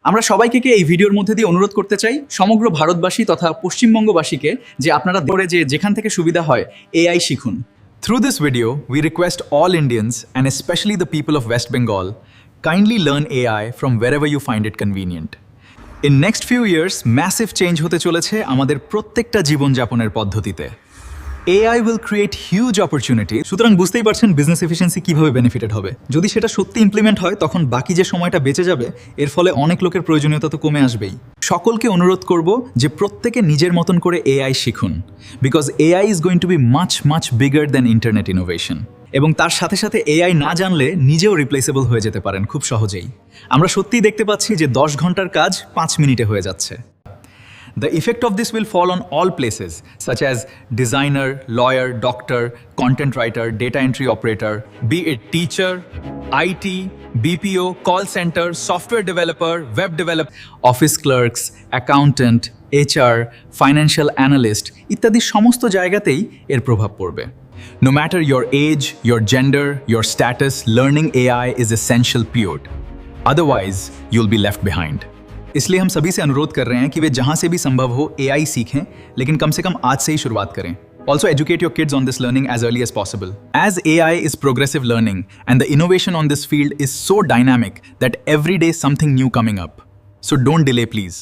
আমরা সবাইকে এই ভিডিওর মধ্যে দিয়ে অনুরোধ করতে চাই সমগ্র ভারতবাসী তথা পশ্চিমবঙ্গবাসীকে যে আপনারা ধরে যে যেখান থেকে সুবিধা হয় এআই শিখুন। Through this video, we request all Indians, and especially the people of West Bengal, kindly learn AI from wherever you find it convenient. In next few years, massive change হতে চলেছে আমাদের প্রত্যেকটা জীবনযাপনের পদ্ধতিতে। AI will create huge opportunity. সুতরাং বুঝতেই পারছেন business efficiency কিভাবে বেনিফিটেড হবে। যদি সেটা সত্যি ইমপ্লিমেন্ট হয় তখন বাকি যে সময়টা বেঁচে যাবে এর ফলে অনেক লোকের প্রয়োজনীয়তা তো কমে আসবেই। সকলকে অনুরোধ করব যে প্রত্যেকে নিজের মতন করে এআই শিখুন, because AI is going to B much bigger than internet innovation. এবং তার সাথে সাথে এআই না জানলে নিজেও রিপ্লেসেবল হয়ে যেতে পারেন খুব সহজেই। আমরা সত্যিই দেখতে পাচ্ছি যে 10 ঘন্টার কাজ 5 মিনিটে হয়ে যাচ্ছে। The effect of this will fall on all places, such as designer, lawyer, doctor, content writer, data entry operator, be it teacher, IT, BPO, call center, software developer, web developer, office clerks, accountant, HR, financial analyst ইত্যাদি সমস্ত জায়গাতেই এর প্রভাব পড়বে। No matter your age, your gender, your status, learning AI is essential period. Otherwise, you'll be left behind. इसलिए हम सभी से अनुरोध कर रहे हैं कि वे जहां से भी संभव हो एआई सीखें, लेकिन कम से कम आज से ही शुरुआत करें। Also educate your kids on this learning as early as possible. As AI is progressive learning and the innovation on this field is so dynamic that every day something new coming up. So don't delay, please.